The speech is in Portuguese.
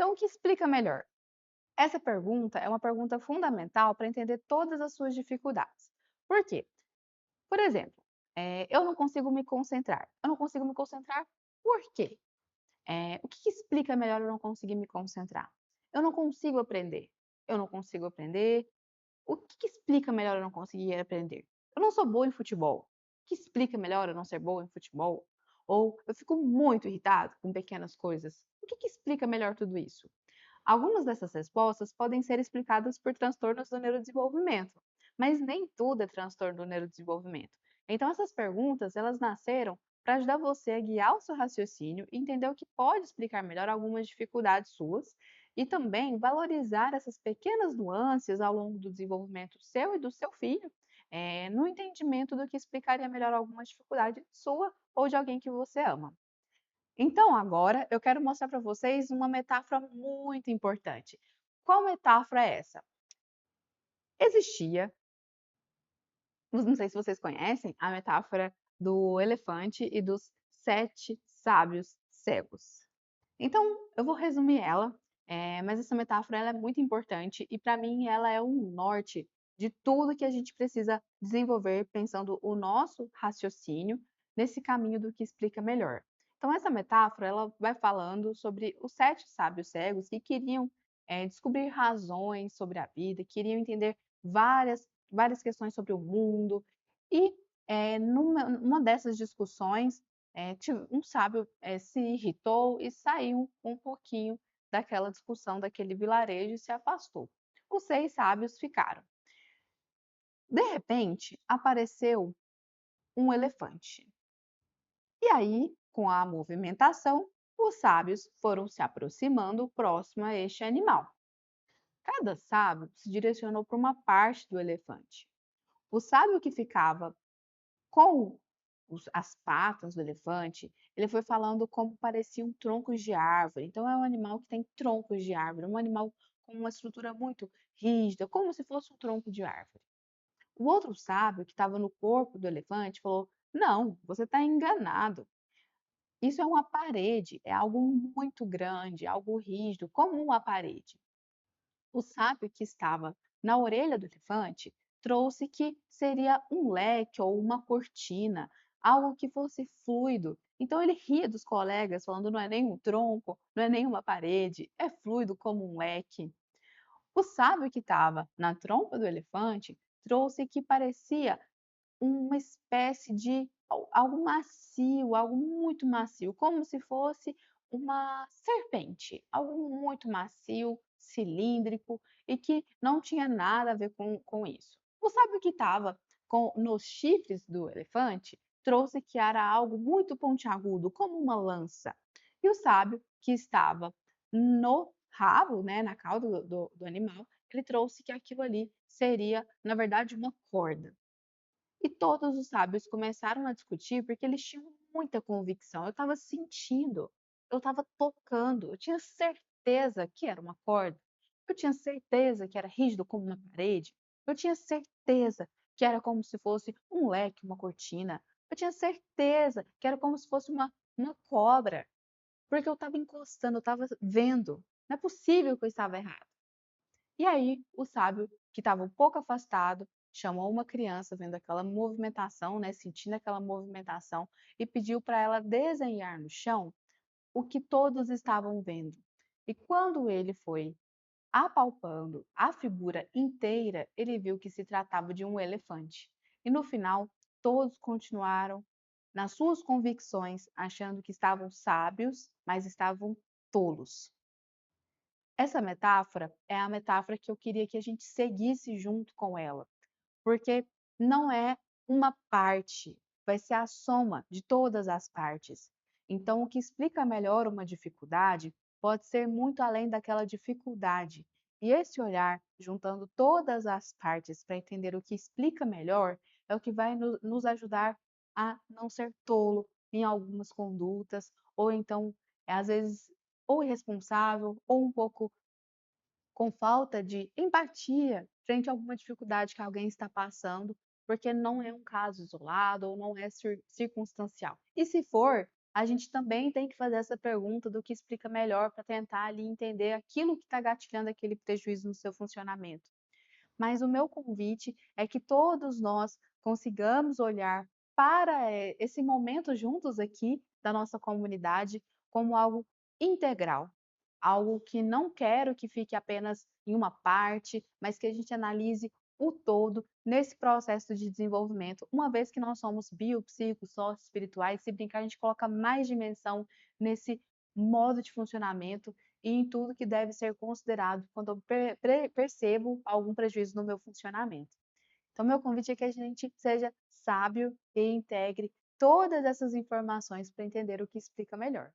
Então, o que explica melhor? Essa pergunta é uma pergunta fundamental para entender todas as suas dificuldades. Por quê? Por exemplo, eu não consigo me concentrar. Eu não consigo me concentrar por quê? O que explica melhor eu não conseguir me concentrar? Eu não consigo aprender. Eu não consigo aprender. O que explica melhor eu não conseguir aprender? Eu não sou boa em futebol. O que explica melhor eu não ser boa em futebol? Ou eu fico muito irritado com pequenas coisas. O que explica melhor tudo isso? Algumas dessas respostas podem ser explicadas por transtornos do neurodesenvolvimento, mas nem tudo é transtorno do neurodesenvolvimento. Então, essas perguntas, elas nasceram para ajudar você a guiar o seu raciocínio e entender o que pode explicar melhor algumas dificuldades suas e também valorizar essas pequenas nuances ao longo do desenvolvimento seu e do seu filho, no entendimento do que explicaria melhor alguma dificuldade sua ou de alguém que você ama. Então, agora eu quero mostrar para vocês uma metáfora muito importante. Qual metáfora é essa? Existia, não sei se vocês conhecem, a metáfora do elefante e dos 7 sábios cegos. Então, eu vou resumir ela, mas essa metáfora ela é muito importante e para mim ela é um norte de tudo que a gente precisa desenvolver pensando o nosso raciocínio nesse caminho do que explica melhor. Então essa metáfora ela vai falando sobre os 7 sábios cegos que queriam, descobrir razões sobre a vida, queriam entender várias questões sobre o mundo e, numa dessas discussões um sábio se irritou e saiu um pouquinho daquela discussão, daquele vilarejo e se afastou. Os 6 sábios ficaram. De repente, apareceu um elefante. E aí, com a movimentação, os sábios foram se aproximando próximo a este animal. Cada sábio se direcionou para uma parte do elefante. O sábio que ficava com as patas do elefante, ele foi falando como pareciam troncos de árvore. Então, é um animal que tem troncos de árvore, um animal com uma estrutura muito rígida, como se fosse um tronco de árvore. O outro sábio, que estava no corpo do elefante, falou: Não, você está enganado. Isso é uma parede, é algo muito grande, algo rígido, como uma parede. O sábio que estava na orelha do elefante trouxe que seria um leque ou uma cortina, algo que fosse fluido. Então ele ria dos colegas, falando: não é nem um tronco, não é nem uma parede, é fluido como um leque. O sábio que estava na trompa do elefante trouxe que parecia uma espécie de algo macio, algo muito macio, como se fosse uma serpente, algo muito macio, cilíndrico e que não tinha nada a ver com isso. O sábio que estava nos chifres do elefante trouxe que era algo muito pontiagudo, como uma lança. E o sábio que estava no rabo, né, na cauda do animal, ele trouxe que aquilo ali seria, na verdade, uma corda. E todos os sábios começaram a discutir, porque eles tinham muita convicção. Eu estava sentindo, eu estava tocando, eu tinha certeza que era uma corda, eu tinha certeza que era rígido como uma parede, eu tinha certeza que era como se fosse um leque, uma cortina, eu tinha certeza que era como se fosse uma cobra, porque eu estava encostando, eu estava vendo. Não é possível que eu estava errado. E aí, o sábio, que estava um pouco afastado, chamou uma criança, vendo aquela movimentação, né, sentindo aquela movimentação, e pediu para ela desenhar no chão o que todos estavam vendo. E quando ele foi apalpando a figura inteira, ele viu que se tratava de um elefante. E no final, todos continuaram nas suas convicções, achando que estavam sábios, mas estavam tolos. Essa metáfora é a metáfora que eu queria que a gente seguisse junto com ela, porque não é uma parte, vai ser a soma de todas as partes. Então, o que explica melhor uma dificuldade pode ser muito além daquela dificuldade. E esse olhar, juntando todas as partes para entender o que explica melhor, é o que vai nos ajudar a não ser tolo em algumas condutas, ou então, às vezes, ou irresponsável, ou um pouco com falta de empatia frente a alguma dificuldade que alguém está passando, porque não é um caso isolado ou não é circunstancial. E se for, a gente também tem que fazer essa pergunta do que explica melhor para tentar ali entender aquilo que está gatilhando aquele prejuízo no seu funcionamento. Mas o meu convite é que todos nós consigamos olhar para esse momento juntos aqui da nossa comunidade como algo integral, algo que não quero que fique apenas em uma parte, mas que a gente analise o todo nesse processo de desenvolvimento, uma vez que nós somos bio, psico, sócio espirituais, se brincar, a gente coloca mais dimensão nesse modo de funcionamento e em tudo que deve ser considerado quando eu percebo algum prejuízo no meu funcionamento. Então, meu convite é que a gente seja sábio e integre todas essas informações para entender o que explica melhor.